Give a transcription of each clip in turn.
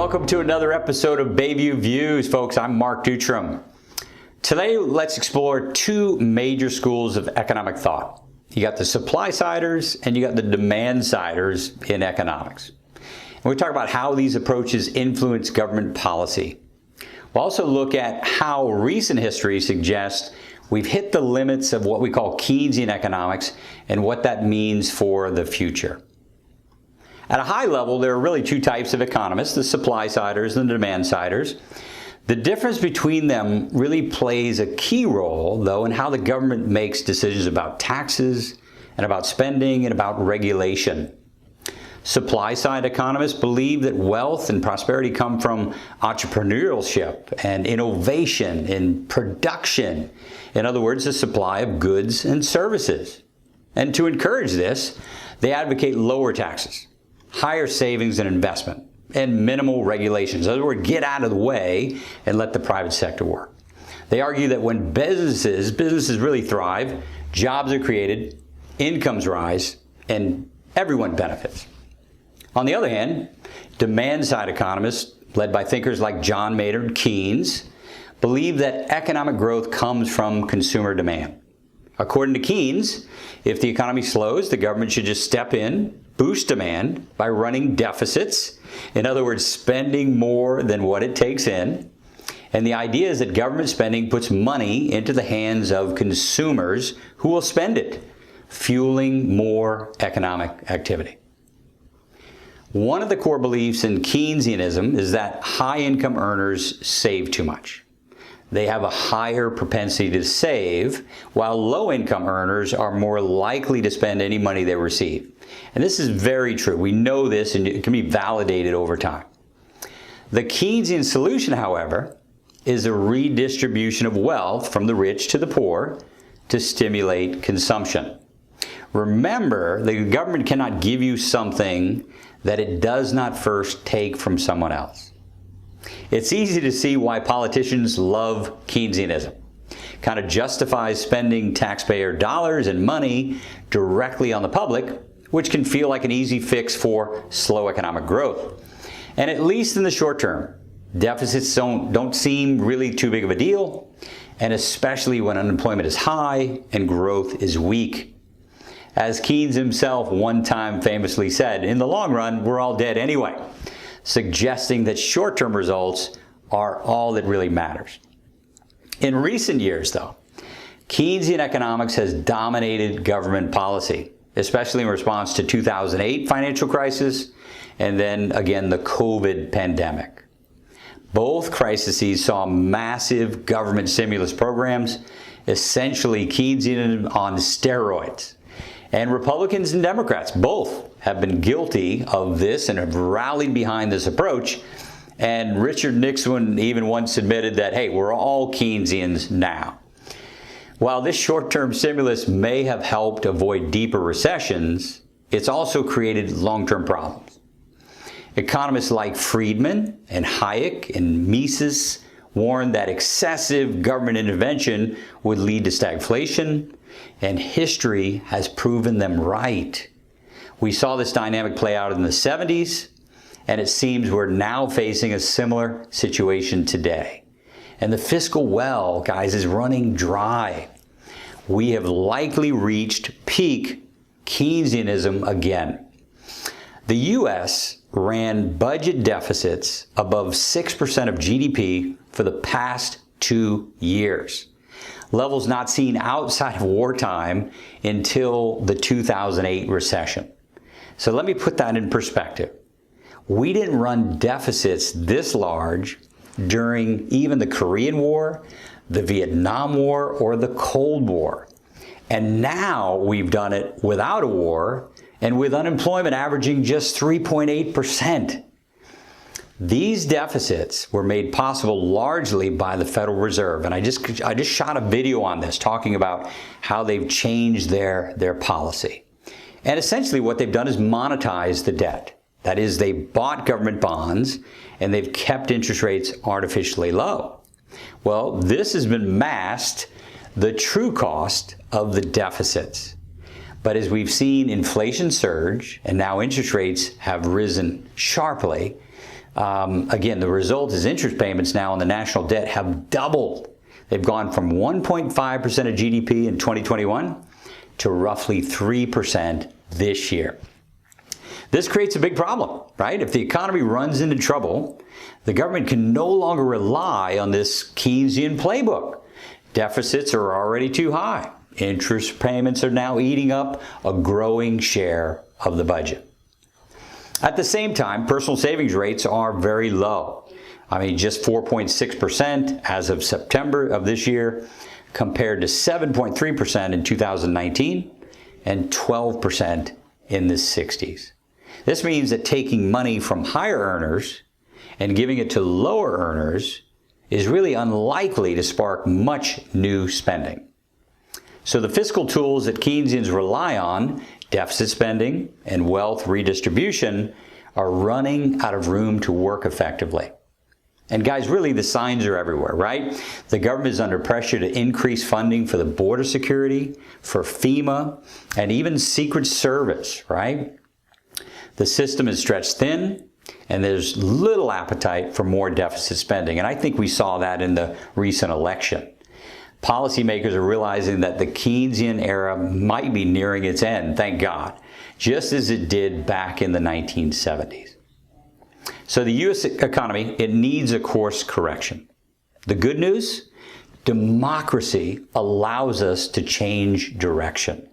Welcome to another episode of BayView Views, folks. I'm Mark Dutram. Today, let's explore two major schools of economic thought. You got the supply-siders and you got the demand-siders in economics. And we talk about how these approaches influence government policy. We'll also look at how recent history suggests we've hit the limits of what we call Keynesian economics and what that means for the future. At a high level, there are really two types of economists, the supply-siders and the demand-siders. The difference between them really plays a key role, though, in how the government makes decisions about taxes and about spending and about regulation. Supply-side economists believe that wealth and prosperity come from entrepreneurship and innovation in production. In other words, the supply of goods and services. And to encourage this, they advocate lower taxes, higher savings and investment, and minimal regulations. In other words, get out of the way and let the private sector work. They argue that when businesses really thrive, jobs are created, incomes rise, and everyone benefits. On the other hand, demand-side economists, led by thinkers like John Maynard Keynes, believe that economic growth comes from consumer demand. According to Keynes, if the economy slows, the government should just step in, boost demand by running deficits. In other words, spending more than what it takes in. And the idea is that government spending puts money into the hands of consumers who will spend it, fueling more economic activity. One of the core beliefs in Keynesianism is that high-income earners save too much. They have a higher propensity to save, while low-income earners are more likely to spend any money they receive. And this is very true. We know this, and it can be validated over time. The Keynesian solution, however, is a redistribution of wealth from the rich to the poor to stimulate consumption. Remember, the government cannot give you something that it does not first take from someone else. It's easy to see why politicians love Keynesianism. Kind of justifies spending taxpayer dollars and money directly on the public, which can feel like an easy fix for slow economic growth. And at least in the short term, deficits don't seem really too big of a deal, and especially when unemployment is high and growth is weak. As Keynes himself one time famously said, in the long run, we're all dead anyway, suggesting that short-term results are all that really matters. In recent years, though, Keynesian economics has dominated government policy, especially in response to 2008 financial crisis and then again the COVID pandemic. Both crises saw massive government stimulus programs, essentially Keynesian on steroids. And Republicans and Democrats both have been guilty of this and have rallied behind this approach. And Richard Nixon even once admitted that, hey, we're all Keynesians now. While this short-term stimulus may have helped avoid deeper recessions, it's also created long-term problems. Economists like Friedman and Hayek and Mises warned that excessive government intervention would lead to stagflation, and history has proven them right. We saw this dynamic play out in the 70s, and it seems we're now facing a similar situation today. And the fiscal well, guys, is running dry. We have likely reached peak Keynesianism again. The U.S. ran budget deficits above 6% of GDP for the past 2 years. Levels not seen outside of wartime until the 2008 recession. So let me put that in perspective. We didn't run deficits this large during even the Korean War, the Vietnam War, or the Cold War. And now we've done it without a war and with unemployment averaging just 3.8%. These deficits were made possible largely by the Federal Reserve. And I just shot a video on this talking about how they've changed their policy. And essentially what they've done is monetize the debt. That is, they bought government bonds and they've kept interest rates artificially low. Well, this has been masked the true cost of the deficits. But as we've seen inflation surge and now interest rates have risen sharply, Again, the result is interest payments now on the national debt have doubled. They've gone from 1.5% of GDP in 2021 to roughly 3% this year. This creates a big problem, right? If the economy runs into trouble, the government can no longer rely on this Keynesian playbook. Deficits are already too high. Interest payments are now eating up a growing share of the budget. At the same time, personal savings rates are very low. I mean, just 4.6% as of September of this year, compared to 7.3% in 2019 and 12% in the 60s. This means that taking money from higher earners and giving it to lower earners is really unlikely to spark much new spending. So the fiscal tools that Keynesians rely on, deficit spending and wealth redistribution, are running out of room to work effectively. And guys, really the signs are everywhere, right? The government is under pressure to increase funding for the border security, for FEMA, and even Secret Service, right? The system is stretched thin, and there's little appetite for more deficit spending. And I think we saw that in the recent election. Policymakers are realizing that the Keynesian era might be nearing its end, thank God, just as it did back in the 1970s. So the U.S. economy, it needs a course correction. The good news, democracy allows us to change direction.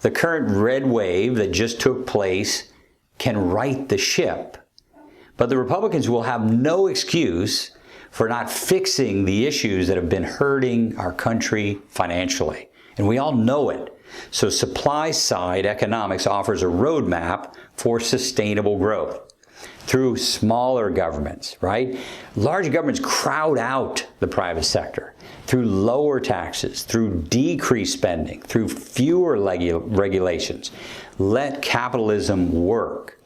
The current red wave that just took place can right the ship, but the Republicans will have no excuse for not fixing the issues that have been hurting our country financially. And we all know it. So supply side economics offers a roadmap for sustainable growth through smaller governments, right? Large governments crowd out the private sector through lower taxes, through decreased spending, through fewer regulations. Let capitalism work.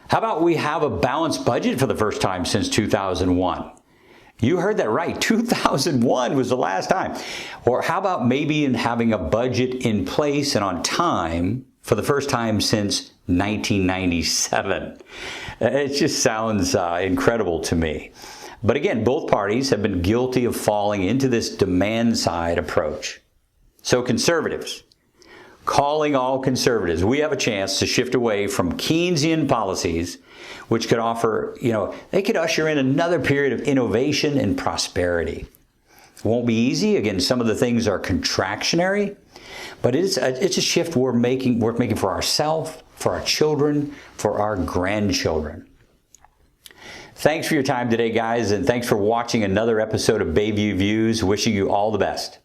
How about we have a balanced budget for the first time since 2001? You heard that right. 2001 was the last time. Or how about maybe in having a budget in place and on time for the first time since 1997? It just sounds incredible to me. But again, both parties have been guilty of falling into this demand side approach. So conservatives, calling all conservatives, we have a chance to shift away from Keynesian policies, which could offer, they could usher in another period of innovation and prosperity. It won't be easy. Again, some of the things are contractionary, but it's a shift worth making for ourselves, for our children, for our grandchildren. Thanks for your time today, guys, and thanks for watching another episode of BayView Views. Wishing you all the best.